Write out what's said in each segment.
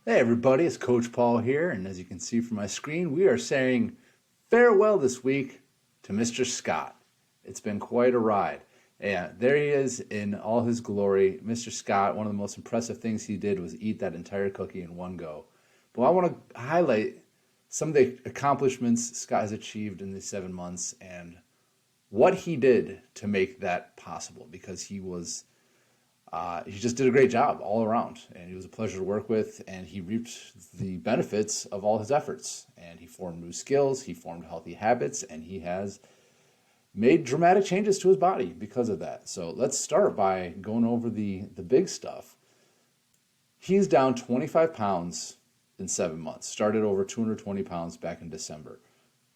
Hey everybody, it's Coach Paul here, and as you can see from my screen, we are saying farewell this week to Mr. Scott. It's been quite a ride. And there he is in all his glory. Mr. Scott, one of the most impressive things he did was eat that entire cookie in one go. But I want to highlight some of the accomplishments Scott has achieved in these 7 months and what he did to make that possible because he just did a great job all around, and he was a pleasure to work with, and he reaped the benefits of all his efforts. And he formed new skills, he formed healthy habits, and he has made dramatic changes to his body because of that. So let's start by going over the big stuff. He's down 25 pounds in 7 months, started over 220 pounds back in December.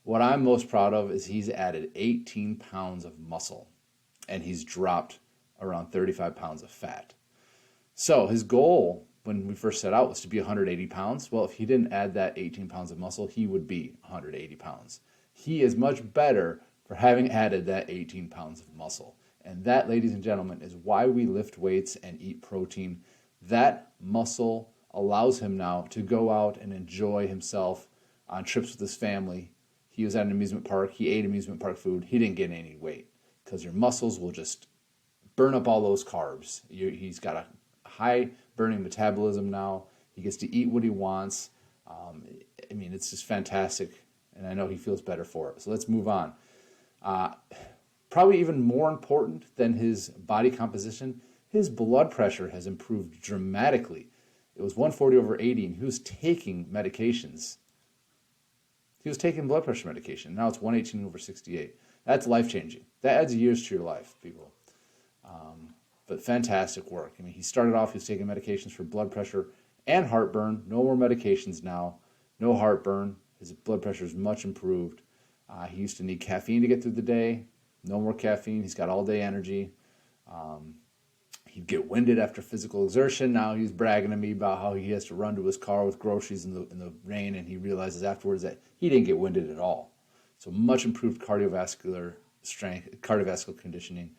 What I'm most proud of is he's added 18 pounds of muscle, and he's dropped around 35 pounds of fat. So his goal when we first set out was to be 180 pounds. Well, if he didn't add that 18 pounds of muscle, he would be 180 pounds. He is much better for having added that 18 pounds of muscle. And that, ladies and gentlemen, is why we lift weights and eat protein. That muscle allows him now to go out and enjoy himself on trips with his family. He was at an amusement park. He ate amusement park food. He didn't gain any weight because your muscles will just burn up all those carbs. He's got a high burning metabolism now. He gets to eat what he wants. It's just fantastic, and I know he feels better for it. So let's move on. Probably even more important than his body composition, his blood pressure has improved dramatically. It was 140 over 80, and he was taking medications. He was taking blood pressure medication. Now it's 118 over 68. That's life-changing. That adds years to your life, people. But fantastic work. He started off, he was taking medications for blood pressure and heartburn. No more medications now. No heartburn. His blood pressure is much improved. He used to need caffeine to get through the day. No more caffeine. He's got all-day energy. He'd get winded after physical exertion. Now he's bragging to me about how he has to run to his car with groceries in the rain, and he realizes afterwards that he didn't get winded at all. So much improved cardiovascular strength, cardiovascular conditioning.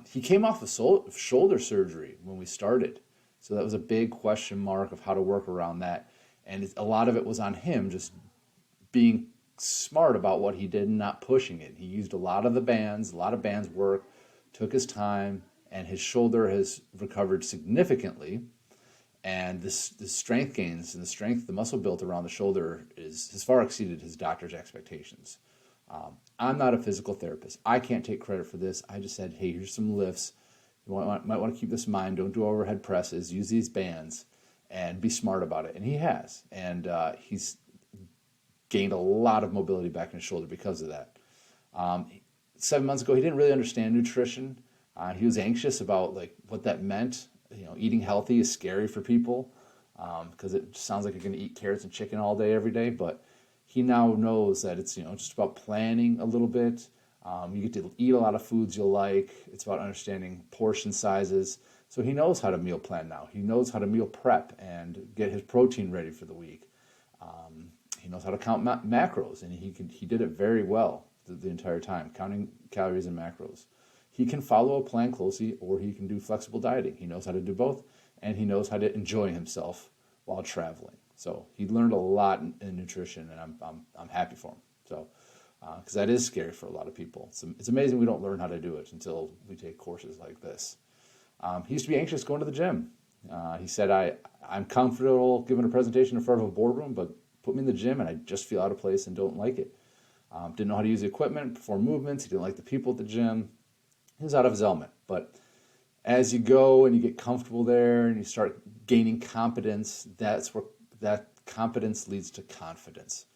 He came off of shoulder surgery when we started. So that was a big question mark of how to work around that. And a lot of it was on him just being smart about what he did and not pushing it. He used a lot of bands work, took his time, and his shoulder has recovered significantly. And the strength gains and the muscle built around the shoulder has far exceeded his doctor's expectations. I'm not a physical therapist. I can't take credit for this. I just said, hey, here's some lifts. You might want to keep this in mind. Don't do overhead presses. Use these bands and be smart about it. And he has. And he's gained a lot of mobility back in his shoulder because of that. 7 months ago, he didn't really understand nutrition. He was anxious about what that meant. Eating healthy is scary for people because it sounds like you're going to eat carrots and chicken all day, every day. But he now knows that it's just about planning a little bit. You get to eat a lot of foods you'll like. It's about understanding portion sizes. So he knows how to meal plan now. He knows how to meal prep and get his protein ready for the week. He knows how to count macros, and he did it very well the entire time, counting calories and macros. He can follow a plan closely, or he can do flexible dieting. He knows how to do both, and he knows how to enjoy himself while traveling. So he learned a lot in nutrition, and I'm happy for him. So because that is scary for a lot of people. It's amazing we don't learn how to do it until we take courses like this. He used to be anxious going to the gym. He said, I'm comfortable giving a presentation in front of a boardroom, but put me in the gym and I just feel out of place and don't like it. Didn't know how to use the equipment, perform movements. He didn't like the people at the gym. He was out of his element. But as you go and you get comfortable there and you start gaining competence, that's where that competence leads to confidence.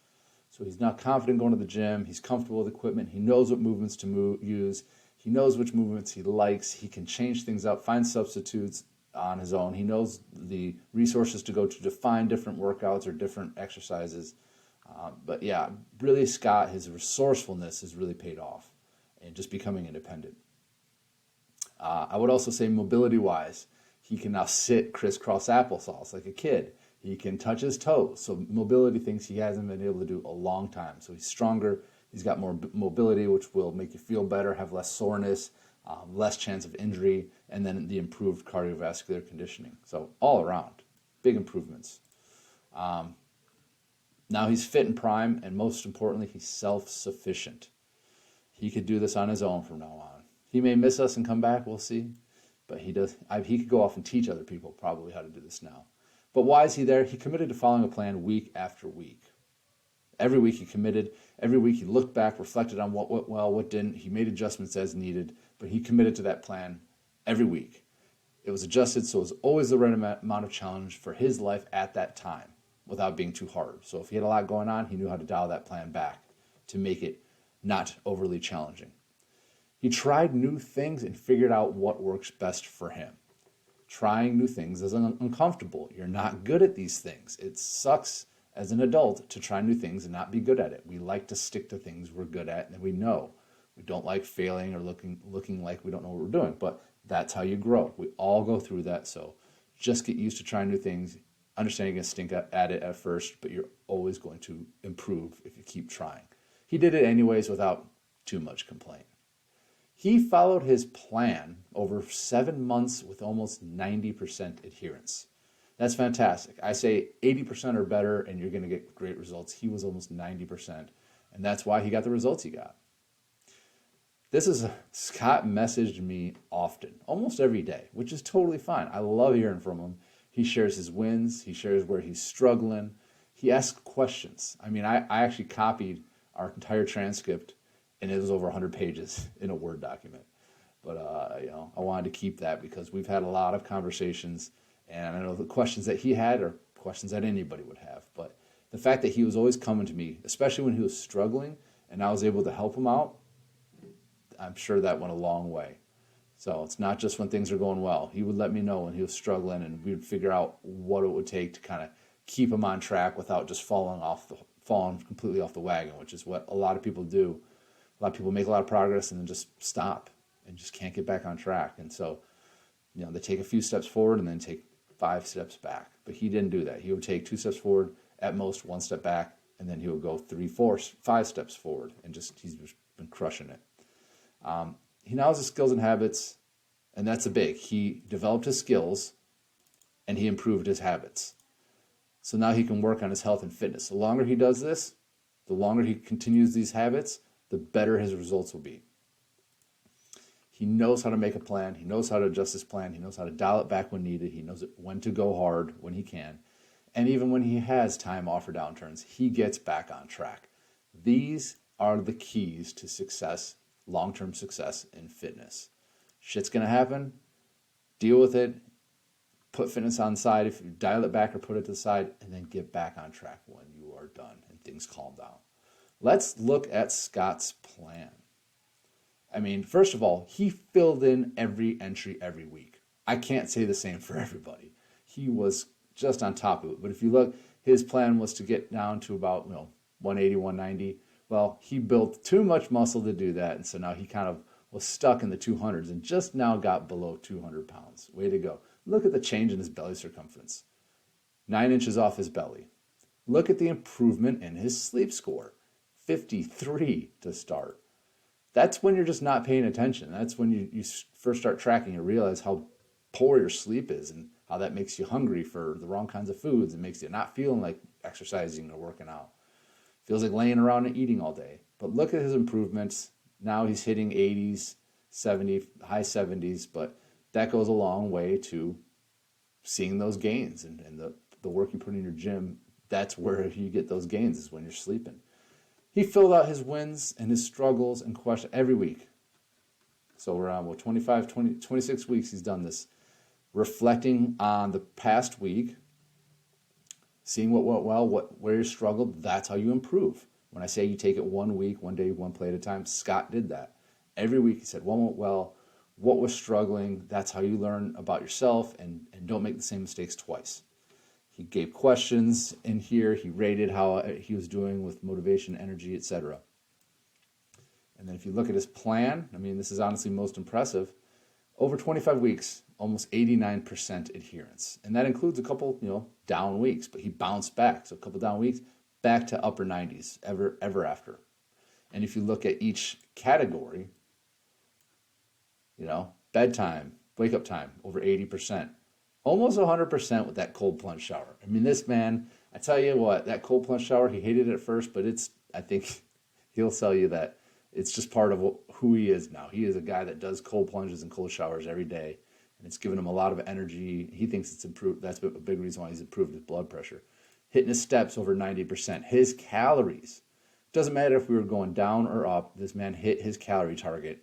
So he's now confident going to the gym. He's comfortable with equipment. He knows what movements to use. He knows which movements he likes. He can change things up, find substitutes on his own. He knows the resources to go to define different workouts or different exercises. But yeah, really, Scott, his resourcefulness has really paid off in just becoming independent. I would also say mobility-wise, he can now sit crisscross applesauce like a kid. He can touch his toes. So mobility things he hasn't been able to do a long time. So he's stronger. He's got more mobility, which will make you feel better, have less soreness, less chance of injury, and then the improved cardiovascular conditioning. So all around, big improvements. Now he's fit and prime, and most importantly, he's self-sufficient. He could do this on his own from now on. He may miss us and come back, we'll see. But he does. He could go off and teach other people probably how to do this now. But why is he there? He committed to following a plan week after week. Every week he committed. Every week he looked back, reflected on what went well, what didn't. He made adjustments as needed, but he committed to that plan every week. It was adjusted, so it was always the right amount of challenge for his life at that time without being too hard. So if he had a lot going on, he knew how to dial that plan back to make it not overly challenging. He tried new things and figured out what works best for him. Trying new things is uncomfortable. You're not good at these things. It sucks as an adult to try new things and not be good at it. We like to stick to things we're good at and we know. We don't like failing or looking like we don't know what we're doing, but that's how you grow. We all go through that, so just get used to trying new things. Understand you're going to stink at it at first, but you're always going to improve if you keep trying. He did it anyways without too much complaint. He followed his plan over 7 months with almost 90% adherence. That's fantastic. I say 80% or better and you're going to get great results. He was almost 90%, and that's why he got the results he got. Scott messaged me often, almost every day, which is totally fine. I love hearing from him. He shares his wins. He shares where he's struggling. He asks questions. I mean, I actually copied our entire transcript, and it was over 100 pages in a Word document. But, I wanted to keep that because we've had a lot of conversations, and I know the questions that he had are questions that anybody would have. But the fact that he was always coming to me, especially when he was struggling, and I was able to help him out, I'm sure that went a long way. So it's not just when things are going well. He would let me know when he was struggling, and we would figure out what it would take to kind of keep him on track without just falling completely off the wagon, which is what a lot of people do. A lot of people make a lot of progress and then just stop and just can't get back on track. And so, they take a few steps forward and then take 5 steps back. But he didn't do that. He would take 2 steps forward, at most 1 step back, and then he would go 3, 4, 5 steps forward, and he's just been crushing it. He now has his skills and habits, and that's he developed his skills and he improved his habits. So now he can work on his health and fitness. The longer he does this, the longer he continues these habits, the better his results will be. He knows how to make a plan. He knows how to adjust his plan. He knows how to dial it back when needed. He knows when to go hard when he can. And even when he has time off or downturns, he gets back on track. These are the keys to success, long-term success in fitness. Shit's going to happen. Deal with it. Put fitness on the side if you dial it back or put it to the side, and then get back on track when you are done and things calm down. Let's look at Scott's plan. I mean, first of all, he filled in every entry every week. I can't say the same for everybody. He was just on top of it. But if you look, his plan was to get down to about 180, 190. Well, he built too much muscle to do that, and so now he kind of was stuck in the 200s and just now got below 200 pounds. Way to go. Look at the change in his belly circumference. 9 inches off his belly. Look at the improvement in his sleep score. 53 to start. That's when you're just not paying attention. That's when you first start tracking and realize how poor your sleep is and how that makes you hungry for the wrong kinds of foods and makes you not feeling like exercising or working out. Feels like laying around and eating all day. But look at his improvements. Now he's hitting 80s, 70, high 70s, but that goes a long way to seeing those gains. And the work you put in your gym, that's where you get those gains, is when you're sleeping. He filled out his wins and his struggles and questions every week. So around 26 weeks he's done this. Reflecting on the past week, seeing what went well, where you struggled, that's how you improve. When I say you take it 1 week, 1 day, 1 play at a time, Scott did that. Every week he said, what went well, what was struggling, that's how you learn about yourself and don't make the same mistakes twice. He gave questions in here. He rated how he was doing with motivation, energy, etc. And then if you look at his plan, I mean, this is honestly most impressive. Over 25 weeks, almost 89% adherence. And that includes a couple, down weeks, but he bounced back. So a couple down weeks, back to upper 90s ever after. And if you look at each category, bedtime, wake up time, over 80%. Almost 100% with that cold plunge shower. I mean, this man, I tell you what, that cold plunge shower, he hated it at first, but I think he'll tell you that it's just part of who he is now. He is a guy that does cold plunges and cold showers every day, and it's given him a lot of energy. He thinks it's improved. That's a big reason why he's improved his blood pressure. Hitting his steps over 90%. His calories, doesn't matter if we were going down or up, this man hit his calorie target,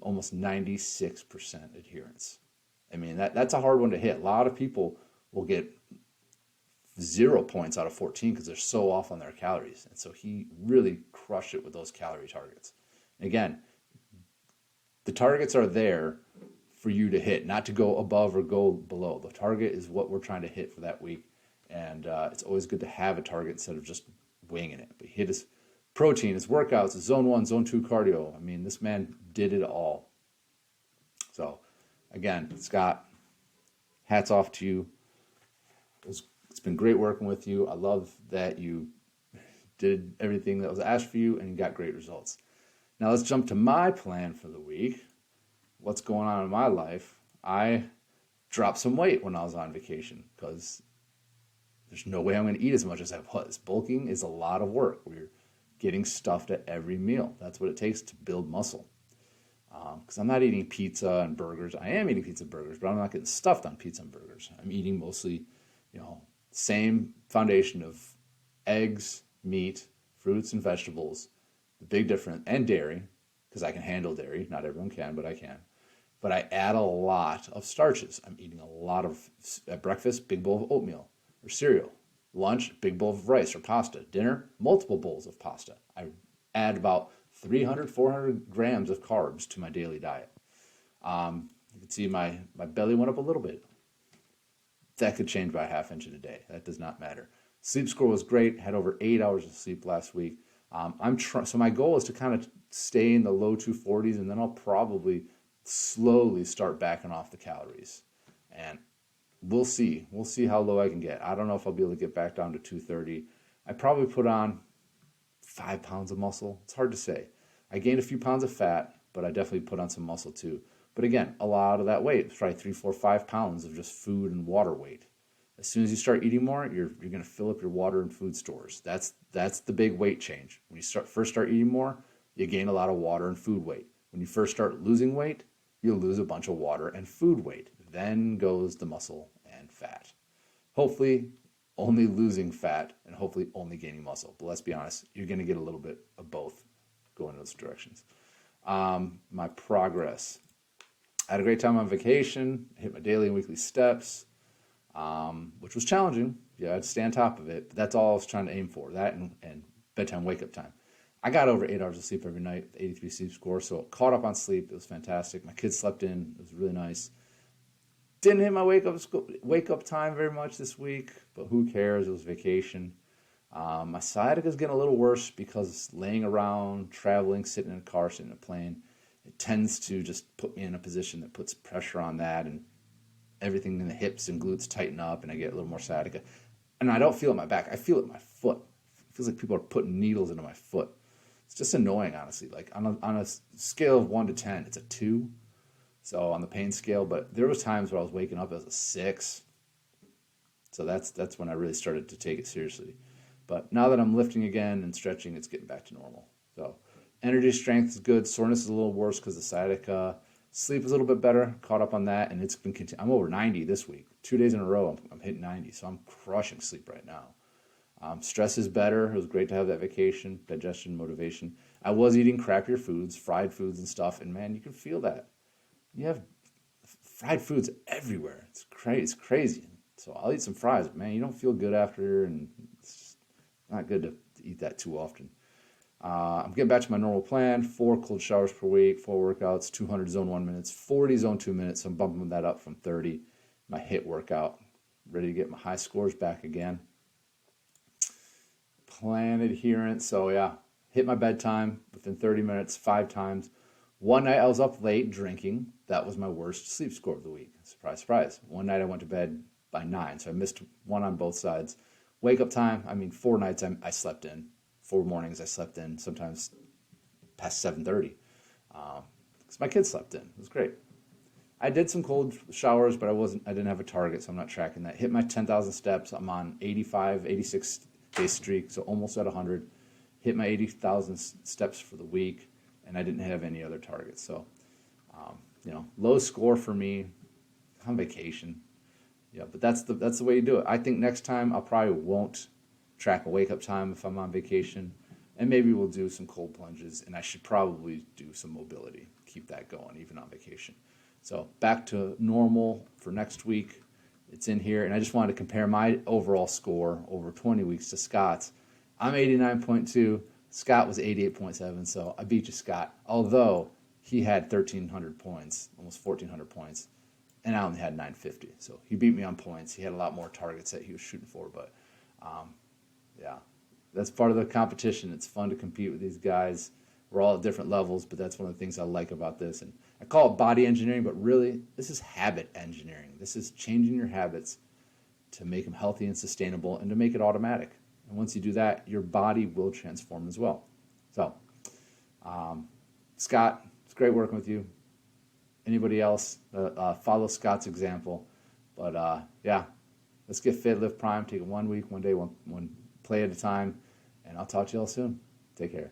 almost 96% adherence. I mean, that's a hard one to hit. A lot of people will get 0 points out of 14 because they're so off on their calories. And so he really crushed it with those calorie targets. Again, the targets are there for you to hit, not to go above or go below. The target is what we're trying to hit for that week. And it's always good to have a target instead of just winging it. But he hit his protein, his workouts, his zone 1, zone 2 cardio. I mean, this man did it all. So, again, Scott, hats off to you. It's been great working with you. I love that you did everything that was asked for you and you got great results. Now let's jump to my plan for the week. What's going on in my life? I dropped some weight when I was on vacation because there's no way I'm going to eat as much as I was. Bulking is a lot of work. We're getting stuffed at every meal. That's what it takes to build muscle. Because I'm not eating pizza and burgers. I am eating pizza and burgers, but I'm not getting stuffed on pizza and burgers. I'm eating mostly, same foundation of eggs, meat, fruits, and vegetables. The big difference, and dairy, because I can handle dairy. Not everyone can, but I can. But I add a lot of starches. I'm eating a lot of, at breakfast, big bowl of oatmeal or cereal. Lunch, big bowl of rice or pasta. Dinner, multiple bowls of pasta. I add about 300, 400 grams of carbs to my daily diet. You can see my belly went up a little bit. That could change by a half inch in a day. That does not matter. Sleep score was great. Had over 8 hours of sleep last week. So my goal is to kind of stay in the low 240s, and then I'll probably slowly start backing off the calories. And we'll see. We'll see how low I can get. I don't know if I'll be able to get back down to 230. I probably put on 5 pounds of muscle. It's hard to say. I gained a few pounds of fat, but I definitely put on some muscle too. But again, a lot of that weight, probably 3, 4, 5 pounds of just food and water weight. As soon as you start eating more, you're going to fill up your water and food stores. That's the big weight change. When you first start eating more, you gain a lot of water and food weight. When you first start losing weight, you'll lose a bunch of water and food weight. Then goes the muscle and fat. Hopefully, only losing fat and hopefully only gaining muscle. But let's be honest, you're going to get a little bit of both going in those directions. My progress. I had a great time on vacation. Hit my daily and weekly steps, which was challenging. Yeah, I had to stay on top of it. But that's all I was trying to aim for, that and bedtime wake-up time. I got over 8 hours of sleep every night, 83 sleep score, so caught up on sleep. It was fantastic. My kids slept in. It was really nice. Didn't hit my wake-up time very much this week, but who cares? It was vacation. My sciatica is getting a little worse because laying around, traveling, sitting in a car, sitting in a plane, it tends to just put me in a position that puts pressure on that, and everything in the hips and glutes tighten up, and I get a little more sciatica. And I don't feel it in my back. I feel it in my foot. It feels like people are putting needles into my foot. It's just annoying, honestly. Like on a scale of 1 to 10, it's a 2. So on the pain scale, but there was times where I was waking up as a 6. So that's when I really started to take it seriously. But now that I'm lifting again and stretching, it's getting back to normal. So energy strength is good. Soreness is a little worse because of sciatica. Sleep is a little bit better. Caught up on that, and it's been I'm over 90 this week. 2 days in a row, I'm hitting 90. So I'm crushing sleep right now. Stress is better. It was great to have that vacation, digestion, motivation. I was eating crappier foods, fried foods and stuff, and man, you can feel that. You have fried foods everywhere. It's crazy. So I'll eat some fries, but man, you don't feel good after, and it's just not good to eat that too often. I'm getting back to my normal plan, 4 cold showers per week, 4 workouts, 200 zone 1 minutes, 40 zone 2 minutes. So I'm bumping that up from 30. My HIIT workout, ready to get my high scores back again. Plan adherence. So yeah, hit my bedtime within 30 minutes, 5 times. One night I was up late drinking. That was my worst sleep score of the week. Surprise, surprise. One night I went to bed by 9, so I missed one on both sides. Wake up time, 4 nights I slept in. 4 mornings I slept in, sometimes past 7:30. Because my kids slept in. It was great. I did some cold showers, but I didn't have a target, so I'm not tracking that. Hit my 10,000 steps. I'm on 85, 86 day streak, so almost at 100. Hit my 80,000 steps for the week, and I didn't have any other targets. So, low score for me on vacation. Yeah, but that's the way you do it. I think next time I probably won't track a wake up time if I'm on vacation, and maybe we'll do some cold plunges, and I should probably do some mobility, keep that going even on vacation. So back to normal for next week. It's in here, and I just wanted to compare my overall score over 20 weeks to Scott's. I'm 89.2. Scott was 88.7, so I beat you, Scott. Although he had 1,300 points, almost 1,400 points, and I only had 950. So he beat me on points. He had a lot more targets that he was shooting for, but yeah, that's part of the competition. It's fun to compete with these guys. We're all at different levels, but that's one of the things I like about this. And I call it body engineering, but really, this is habit engineering. This is changing your habits to make them healthy and sustainable and to make it automatic. And once you do that, your body will transform as well. So, Scott, it's great working with you. Anybody else, follow Scott's example. But yeah, let's get fit, live prime, take it 1 week, 1 day, one play at a time. And I'll talk to you all soon. Take care.